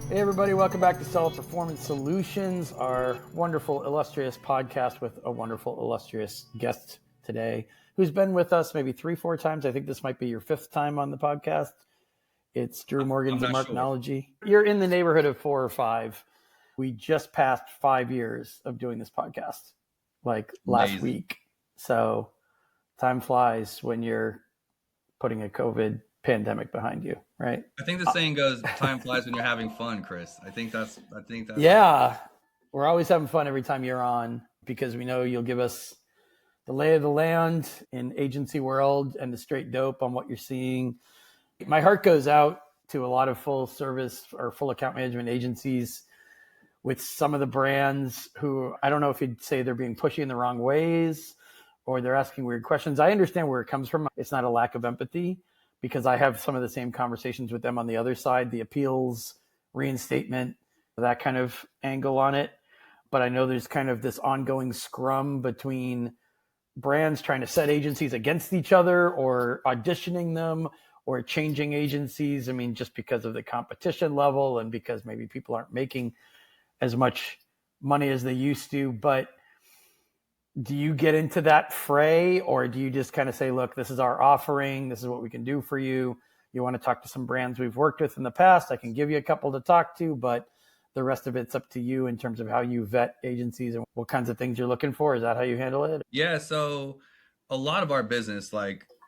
Hey everybody, welcome back to Solid Performance Solutions, our wonderful, illustrious podcast with a wonderful, illustrious guest today who's been with us maybe 3-4 times. I think this might be your 5th time on the podcast. It's Drew Morgans of Marknology. Sure. You're in the neighborhood of 4 or 5. We just passed 5 years of doing this podcast, like last week. So time flies when you're putting a COVID pandemic behind you, right? I think the saying goes, time flies when you're having fun, Chris. I think that's yeah. We're always having fun every time you're on because we know you'll give us the lay of the land in agency world and the straight dope on what you're seeing. My heart goes out to a lot of full service or full account management agencies with some of the brands who I don't know if you'd say they're being pushy in the wrong ways or they're asking weird questions. I understand where it comes from. It's not a lack of empathy because I have some of the same conversations with them on the other side, the appeals, reinstatement, that kind of angle on it. But I know there's kind of this ongoing scrum between brands trying to set agencies against each other or auditioning them or changing agencies. I mean, just because of the competition level and because maybe people aren't making as much money as they used to. But do you get into that fray or do you just kind of say, look, this is our offering. This is what we can do for you. You want to talk to some brands we've worked with in the past. I can give you a couple to talk to, but the rest of it's up to you in terms of how you vet agencies and what kinds of things you're looking for. Is that how you handle it? Yeah. So a lot of our business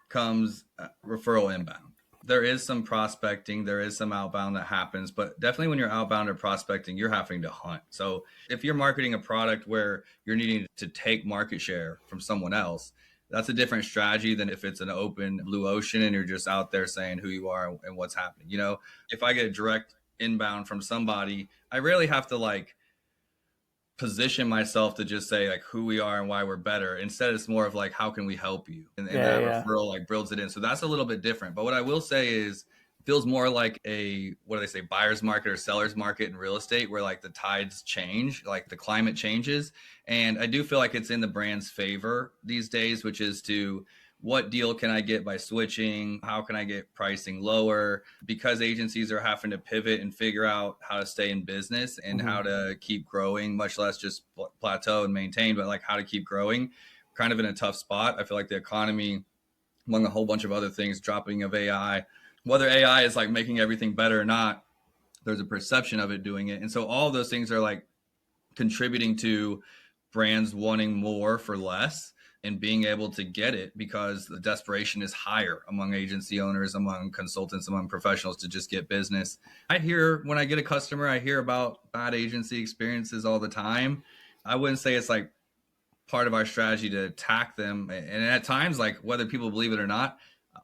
comes referral inbound. There is some prospecting, there is some outbound that happens, but definitely when you're outbound or prospecting, you're having to hunt. So if you're marketing a product where you're needing to take market share from someone else, that's a different strategy than if it's an open blue ocean and you're just out there saying who you are and what's happening. You know, if I get a direct inbound from somebody, I rarely have to position myself to just say who we are and why we're better. Instead, it's more of how can we help you? And that referral builds it in. So that's a little bit different. But what I will say is it feels more like a, what do they say, buyer's market or seller's market in real estate where the tides change, the climate changes. And I do feel like it's in the brand's favor these days, which is to what deal can I get by switching? How can I get pricing lower? Because agencies are having to pivot and figure out how to stay in business and how to keep growing, much less just plateau and maintain, but how to keep growing. Kind of in a tough spot. I feel like the economy, among a whole bunch of other things, dropping of AI, whether AI is making everything better or not, there's a perception of it doing it. And so all of those things are contributing to brands wanting more for less and being able to get it because the desperation is higher among agency owners, among consultants, among professionals to just get business. When I get a customer, I hear about bad agency experiences all the time. I wouldn't say it's part of our strategy to attack them. And at times, whether people believe it or not,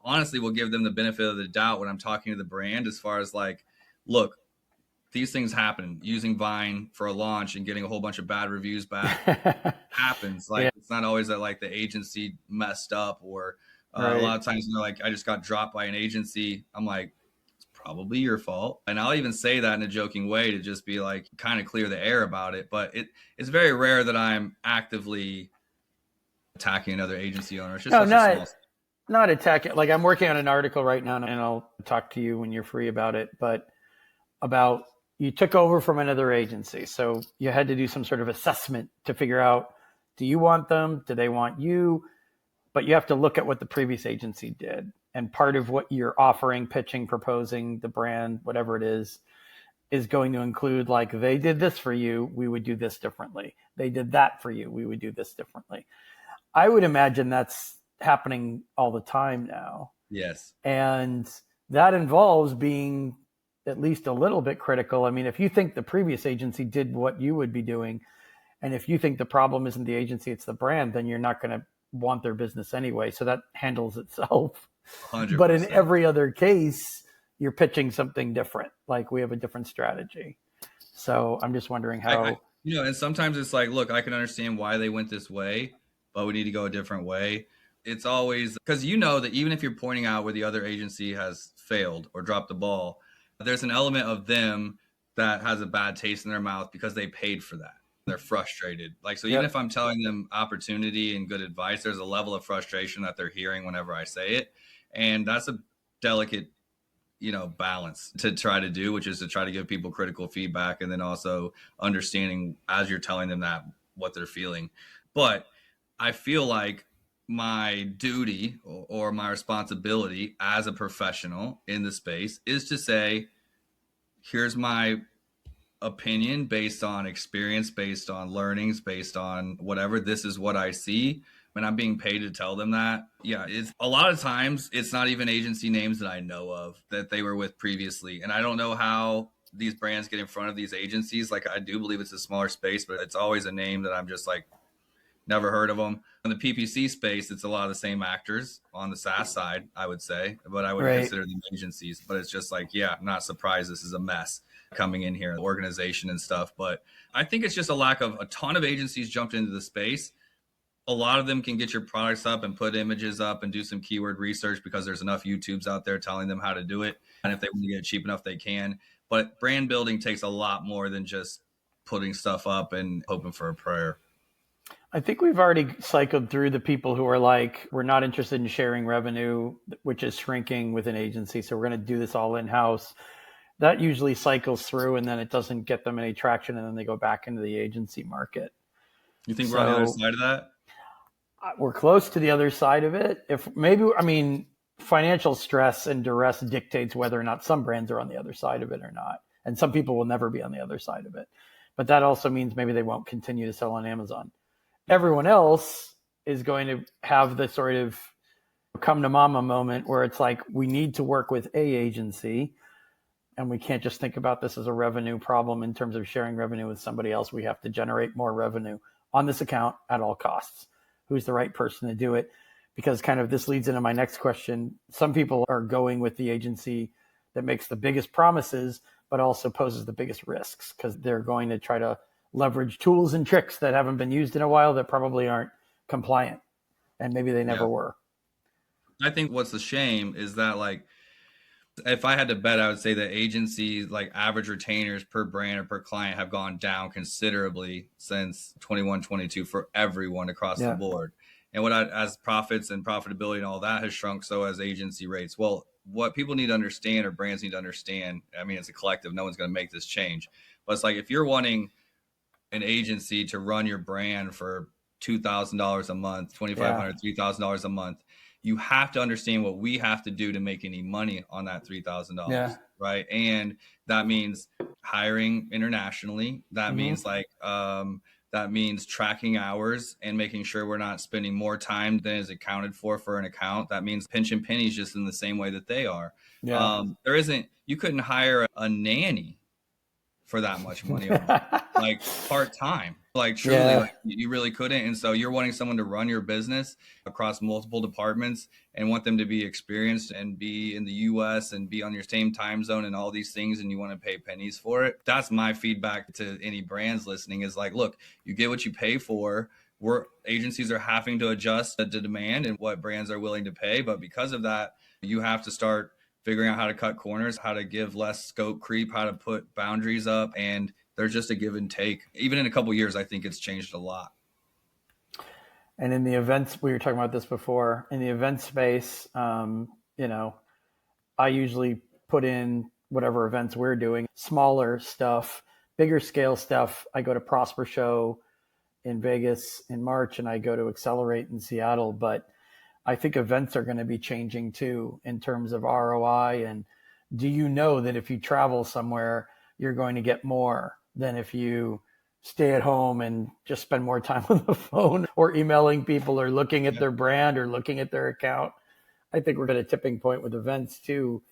honestly, we'll give them the benefit of the doubt when I'm talking to the brand as far as look, these things happen. Using Vine for a launch and getting a whole bunch of bad reviews back happens. It's not always that the agency messed up or a lot of times they're I just got dropped by an agency. I'm it's probably your fault. And I'll even say that in a joking way to just be kind of clear the air about it. But it's very rare that I'm actively attacking another agency owner. It's just not attacking. I'm working on an article right now and I'll talk to you when you're free about it, but about you took over from another agency. So you had to do some sort of assessment to figure out, do you want them? Do they want you? But you have to look at what the previous agency did. And part of what you're offering, pitching, proposing, the brand, whatever it is going to include they did this for you, we would do this differently. They did that for you, we would do this differently. I would imagine that's happening all the time now. Yes. And that involves being at least a little bit critical. I mean, if you think the previous agency did what you would be doing, and if you think the problem isn't the agency, it's the brand, then you're not going to want their business anyway. So that handles itself. 100%. But in every other case, you're pitching something different. We have a different strategy. So I'm just wondering how... and sometimes it's look, I can understand why they went this way, but we need to go a different way. It's always because that even if you're pointing out where the other agency has failed or dropped the ball, there's an element of them that has a bad taste in their mouth because they paid for that. They're frustrated. Even if I'm telling them opportunity and good advice, there's a level of frustration that they're hearing whenever I say it. And that's a delicate balance to try to do, which is to try to give people critical feedback and then also understanding as you're telling them that what they're feeling. But I feel like my duty or my responsibility as a professional in the space is to say, here's my opinion based on experience, based on learnings, based on whatever. This is what I see. When I'm being paid to tell them that, yeah, it's a lot of times it's not even agency names that I know of that they were with previously. And I don't know how these brands get in front of these agencies. Like, I do believe it's a smaller space, but it's always a name that I'm just like, never heard of them. In the PPC space, it's a lot of the same actors on the SaaS side, I would say, but I would consider them agencies. But it's just like, yeah, I'm not surprised this is a mess coming in here, organization and stuff. But I think it's just a lack of, a ton of agencies jumped into the space. A lot of them can get your products up and put images up and do some keyword research because there's enough YouTubes out there telling them how to do it. And if they want to get it cheap enough, they can. But brand building takes a lot more than just putting stuff up and hoping for a prayer. I think we've already cycled through the people who are like, we're not interested in sharing revenue, which is shrinking with an agency. So we're going to do this all in-house. That usually cycles through and then it doesn't get them any traction. And then they go back into the agency market. You think we're on the other side of that? We're close to the other side of it. Financial stress and duress dictates whether or not some brands are on the other side of it or not. And some people will never be on the other side of it. But that also means maybe they won't continue to sell on Amazon. Everyone else is going to have the sort of come to mama moment where it's like, we need to work with a agency and we can't just think about this as a revenue problem in terms of sharing revenue with somebody else. We have to generate more revenue on this account at all costs. Who's the right person to do it? Because kind of this leads into my next question. Some people are going with the agency that makes the biggest promises, but also poses the biggest risks because they're going to try to leverage tools and tricks that haven't been used in a while that probably aren't compliant. And maybe they never were. I think what's the shame is that, like, if I had to bet, I would say that agencies, like, average retainers per brand or per client have gone down considerably since 21, 22 for everyone across the board. And as profits and profitability and all that has shrunk, so as agency rates. Well, what people need to understand, or brands need to understand, I mean, it's a collective, no one's going to make this change. But it's like, if you're wanting an agency to run your brand for $2,000 a month, $2,500, $3,000 a month, you have to understand what we have to do to make any money on that $3,000, right? And that means hiring internationally. That means that means tracking hours and making sure we're not spending more time than is accounted for an account. That means pinching pennies just in the same way that they are. You couldn't hire a nanny for that much money, like part-time, like truly, like, you really couldn't. And so you're wanting someone to run your business across multiple departments and want them to be experienced and be in the US and be on your same time zone and all these things, and you want to pay pennies for it. That's my feedback to any brands listening, is like, look, you get what you pay for. Agencies are having to adjust the demand and what brands are willing to pay. But because of that, you have to start figuring out how to cut corners, how to give less scope creep, how to put boundaries up. And there's just a give and take. Even in a couple of years, I think it's changed a lot. And in the events, we were talking about this before, in the event space, I usually put in whatever events we're doing, smaller stuff, bigger scale stuff. I go to Prosper Show in Vegas in March, and I go to Accelerate in Seattle. But I think events are going to be changing too in terms of ROI. And do you know that if you travel somewhere, you're going to get more than if you stay at home and just spend more time on the phone or emailing people or looking at their brand or looking at their account? I think we're at a tipping point with events too,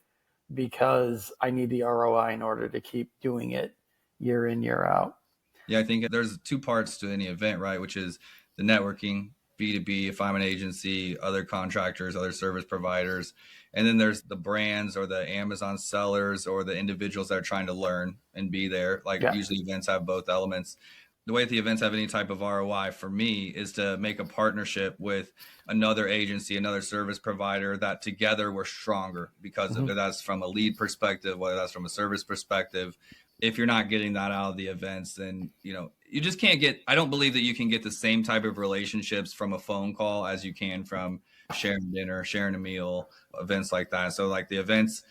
because I need the ROI in order to keep doing it year in, year out. Yeah, I think there's two parts to any event, right? Which is the networking, B2B, if I'm an agency, other contractors, other service providers. And then there's the brands or the Amazon sellers or the individuals that are trying to learn and be there. Usually events have both elements. The way that the events have any type of ROI for me is to make a partnership with another agency, another service provider, that together we're stronger, because whether that's from a lead perspective, whether that's from a service perspective. If you're not getting that out of the events, then, you just can't I don't believe that you can get the same type of relationships from a phone call as you can from sharing dinner, sharing a meal, events like that. So like the events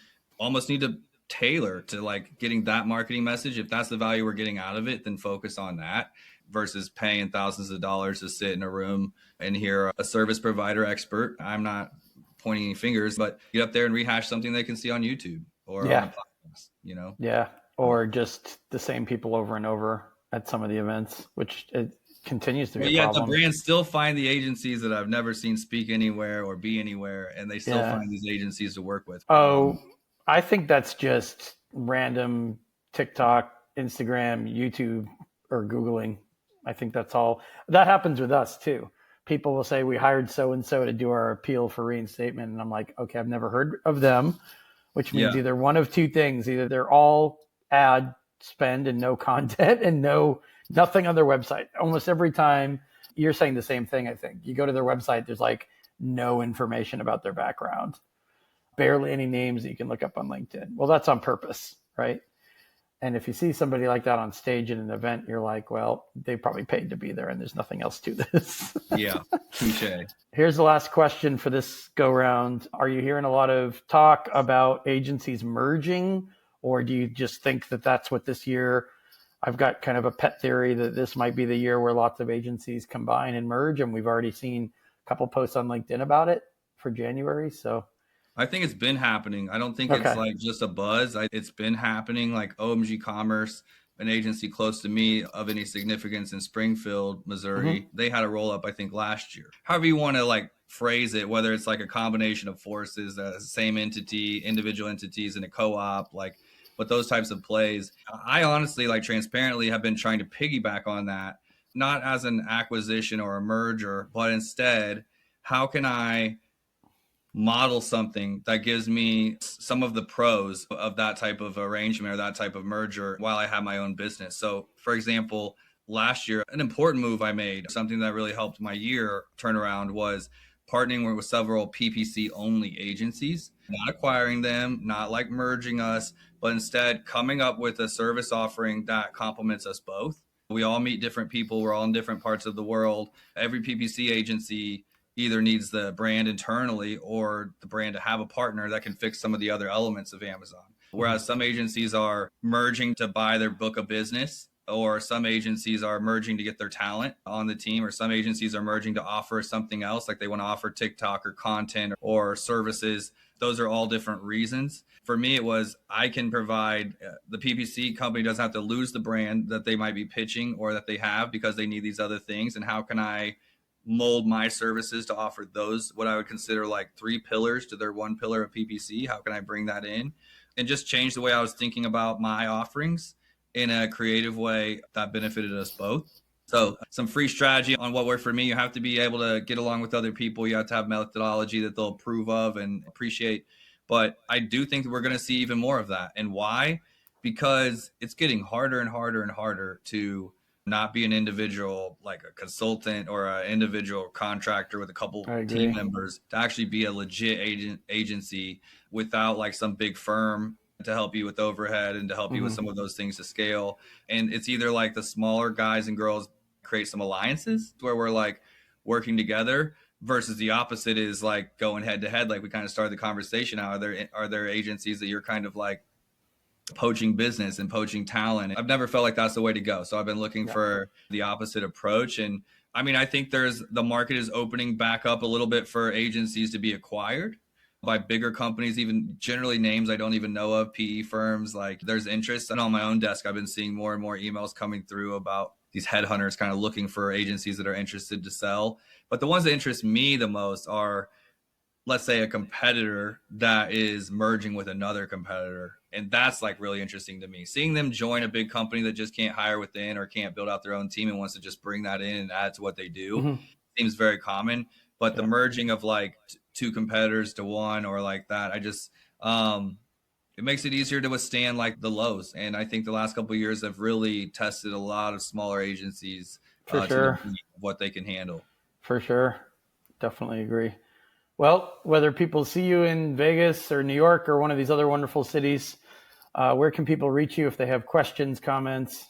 almost need to tailor to like getting that marketing message. If that's the value we're getting out of it, then focus on that versus paying thousands of dollars to sit in a room and hear a service provider expert. I'm not pointing any fingers, but get up there and rehash something they can see on YouTube or on a podcast, you know? Yeah. Or just the same people over and over at some of the events, which it continues to be a problem. The brands still find the agencies that I've never seen speak anywhere or be anywhere, and they still find these agencies to work with. Oh, I think that's just random TikTok, Instagram, YouTube, or Googling. I think that's all. That happens with us too. People will say we hired so-and-so to do our appeal for reinstatement. And I'm like, okay, I've never heard of them, which means either one of two things. Either they're all ad spend and no content and nothing on their website. Almost every time you're saying the same thing, I think. You go to their website, there's like no information about their background. Barely any names that you can look up on LinkedIn. Well, that's on purpose, right? And if you see somebody like that on stage in an event, you're like, well, they probably paid to be there and there's nothing else to this. Yeah, touche. Here's the last question for this go round. Are you hearing a lot of talk about agencies merging, or do you just think that that's what this year? I've got kind of a pet theory that this might be the year where lots of agencies combine and merge. And we've already seen a couple posts on LinkedIn about it for January. So I think it's been happening. I don't think it's like just a buzz. It's been happening. Like OMG Commerce, an agency close to me of any significance in Springfield, Missouri, they had a roll up, I think, last year. However you want to like phrase it, whether it's like a combination of forces, the same entity, individual entities in a co-op, like, but those types of plays. I honestly, like transparently, have been trying to piggyback on that, not as an acquisition or a merger, but instead, how can I model something that gives me some of the pros of that type of arrangement or that type of merger while I have my own business. So for example, last year, an important move I made, something that really helped my year turnaround, was partnering with several PPC only agencies, not acquiring them, not like merging us, but instead coming up with a service offering that complements us both. We all meet different people. We're all in different parts of the world. Every PPC agency either needs the brand internally or the brand to have a partner that can fix some of the other elements of Amazon. Whereas some agencies are merging to buy their book of business, or some agencies are merging to get their talent on the team, or some agencies are merging to offer something else, like they want to offer TikTok or content or services. Those are all different reasons. For me, it was I can provide, the PPC company doesn't have to lose the brand that they might be pitching or that they have because they need these other things. And how can I mold my services to offer those, what I would consider like 3 pillars to their 1 pillar of PPC? How can I bring that in and just change the way I was thinking about my offerings in a creative way that benefited us both? So some free strategy on what worked for me. You have to be able to get along with other people. You have to have methodology that they'll approve of and appreciate. But I do think that we're going to see even more of that. And why? Because it's getting harder and harder and harder to not be an individual, like a consultant or an individual contractor with a couple team members, to actually be a legit agency without like some big firm to help you with overhead and to help you with some of those things to scale. And it's either like the smaller guys and girls create some alliances where we're like working together, versus the opposite is like going head to head. Like we kind of started the conversation out. Are there agencies that you're kind of like poaching business and poaching talent? I've never felt like that's the way to go. So I've been looking for the opposite approach. And I mean, I think the market is opening back up a little bit for agencies to be acquired by bigger companies, even generally names I don't even know of, PE firms. Like there's interest. And on my own desk, I've been seeing more and more emails coming through about these headhunters kind of looking for agencies that are interested to sell. But the ones that interest me the most are, let's say, a competitor that is merging with another competitor. And that's like really interesting to me. Seeing them join a big company that just can't hire within or can't build out their own team and wants to just bring that in and add to what they do seems very common. But the merging of like 2 competitors to one or like that, I just, it makes it easier to withstand like the lows. And I think the last couple of years have really tested a lot of smaller agencies to what they can handle. For sure. Definitely agree. Well, whether people see you in Vegas or New York or one of these other wonderful cities, where can people reach you if they have questions, comments?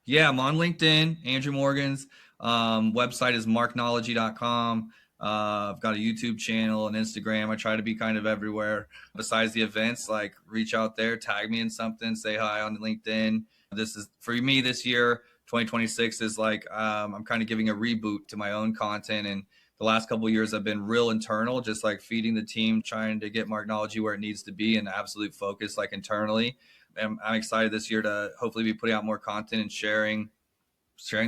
Yeah, I'm on LinkedIn, Andrew Morgans. Website is marknology.com. I've got a YouTube channel and Instagram. I try to be kind of everywhere. Besides the events, like reach out there, tag me in something, say hi on LinkedIn. This is for me this year. 2026 is like I'm kind of giving a reboot to my own content, and the last couple of years have been real internal, just like feeding the team, trying to get Marknology where it needs to be, and absolute focus like internally. And I'm excited this year to hopefully be putting out more content and sharing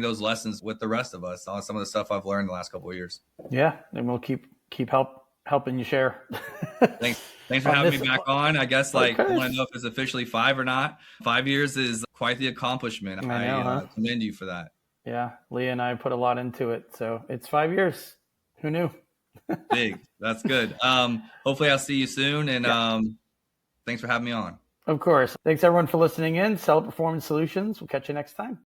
those lessons with the rest of us on some of the stuff I've learned the last couple of years. Yeah, and we'll keep helping you share. Thanks for having me back on. I guess I want to know if it's officially 5 or not. 5 years is quite the accomplishment. I commend you for that. Yeah, Leah and I put a lot into it, so it's 5 years. Who knew? Big. That's good. Hopefully I'll see you soon, and thanks for having me on. Of course. Thanks everyone for listening in. Sell Performance Solutions. We'll catch you next time.